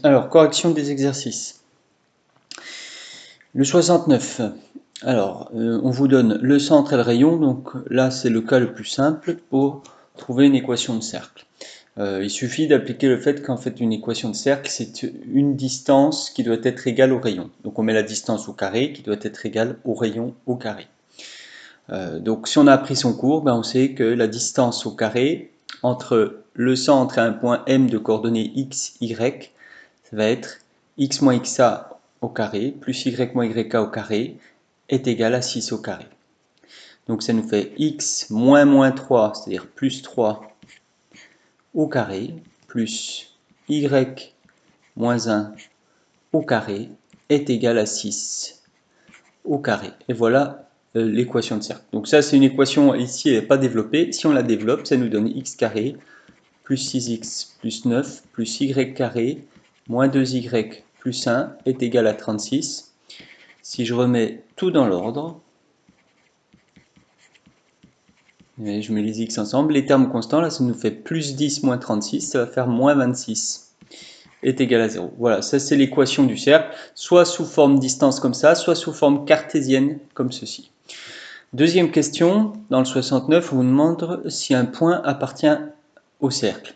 Alors, correction des exercices. Le 69. Alors, on vous donne le centre et le rayon. Donc là, c'est le cas le plus simple pour trouver une équation de cercle. Il suffit d'appliquer le fait qu'en fait, une équation de cercle, c'est une distance qui doit être égale au rayon. Donc on met la distance au carré qui doit être égale au rayon au carré. Donc si on a appris son cours, on sait que la distance au carré entre le centre et un point M de coordonnées x, y, ça va être x moins xa au carré plus y moins yk au carré est égal à 6 au carré. Donc ça nous fait x moins 3, c'est-à-dire plus 3 au carré, plus y moins 1 au carré est égal à 6 au carré. Et voilà l'équation de cercle. Donc ça, c'est une équation, ici, elle n'est pas développée. Si on la développe, ça nous donne x carré plus 6x plus 9 plus y carré moins 2y plus 1 est égal à 36. Si je remets tout dans l'ordre, je mets les x ensemble, les termes constants, là, ça nous fait plus 10 moins 36, ça va faire moins 26 est égal à 0. Voilà, ça c'est l'équation du cercle, soit sous forme distance comme ça, soit sous forme cartésienne comme ceci. Deuxième question, dans le 69, on vous demande si un point appartient au cercle.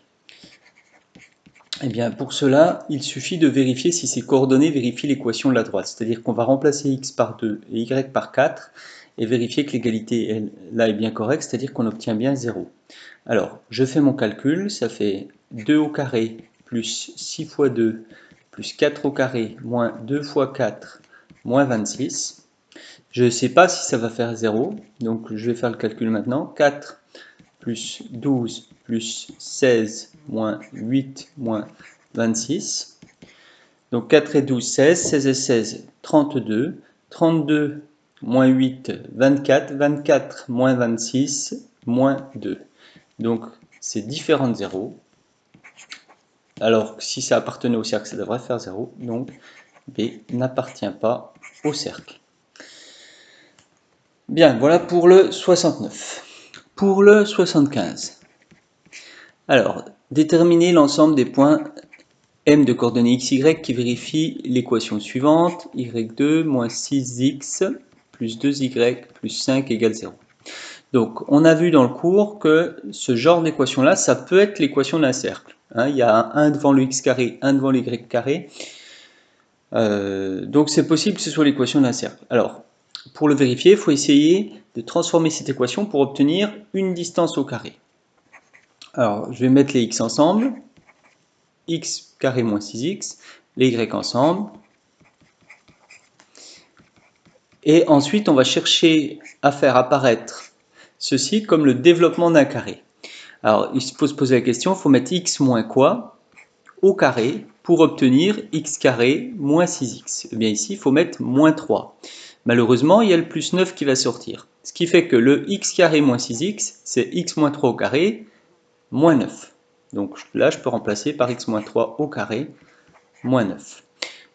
Eh bien, pour cela, il suffit de vérifier si ces coordonnées vérifient l'équation de la droite. C'est-à-dire qu'on va remplacer x par 2 et y par 4 et vérifier que l'égalité là est bien correcte, c'est-à-dire qu'on obtient bien 0. Alors, je fais mon calcul, ça fait 2 au carré plus 6 fois 2 plus 4 au carré moins 2 fois 4 moins 26. Je ne sais pas si ça va faire 0, donc je vais faire le calcul maintenant. 4 plus 12 plus 16 moins 8 moins 26. Donc 4 et 12, 16. 16 et 16, 32. 32 moins 8, 24. 24 moins 26, moins 2. Donc c'est différent de 0. Alors si ça appartenait au cercle, ça devrait faire 0. Donc B n'appartient pas au cercle. Bien, voilà pour le 69. Pour le 75. Alors, déterminer l'ensemble des points M de coordonnées x, y qui vérifient l'équation suivante, y2 moins 6x plus 2y plus 5 égale 0. Donc, on a vu dans le cours que ce genre d'équation-là, ça peut être l'équation d'un cercle. Il y a un devant le x carré, un devant le y carré. Donc, c'est possible que ce soit l'équation d'un cercle. Alors, pour le vérifier, il faut essayer de transformer cette équation pour obtenir une distance au carré. Alors, je vais mettre les x ensemble. X carré moins 6x, les y ensemble. Et ensuite, on va chercher à faire apparaître ceci comme le développement d'un carré. Alors, il faut se poser la question, il faut mettre x moins quoi au carré pour obtenir x carré moins 6x. Eh bien ici, il faut mettre moins 3. Malheureusement, il y a le plus 9 qui va sortir. Ce qui fait que le x carré moins 6x, c'est x moins 3 au carré moins 9. Donc là, je peux remplacer par x moins 3 au carré moins 9.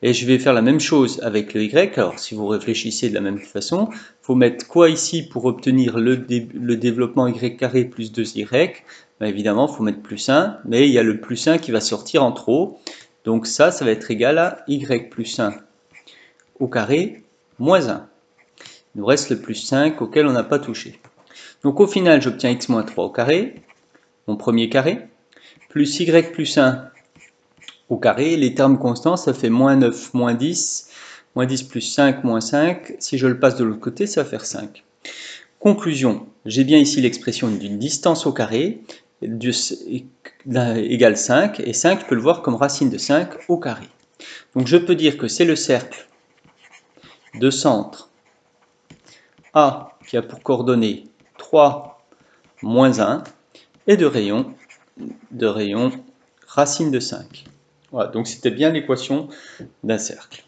Et je vais faire la même chose avec le y. Alors, si vous réfléchissez de la même façon, il faut mettre quoi ici pour obtenir le développement y carré plus 2y? Évidemment, il faut mettre plus 1, mais il y a le plus 1 qui va sortir en trop. Donc ça va être égal à y plus 1 au carré moins 1. Il nous reste le plus 5 auquel on n'a pas touché. Donc au final, j'obtiens x moins 3 au carré, mon premier carré, plus y plus 1 au carré, les termes constants, ça fait moins 9, moins 10 plus 5, moins 5. Si je le passe de l'autre côté, ça va faire 5. Conclusion, j'ai bien ici l'expression d'une distance au carré égale 5, et 5, je peux le voir comme racine de 5 au carré. Donc je peux dire que c'est le cercle de centre A qui a pour coordonnées 3, moins 1, et de rayon racine de 5. Voilà, donc c'était bien l'équation d'un cercle.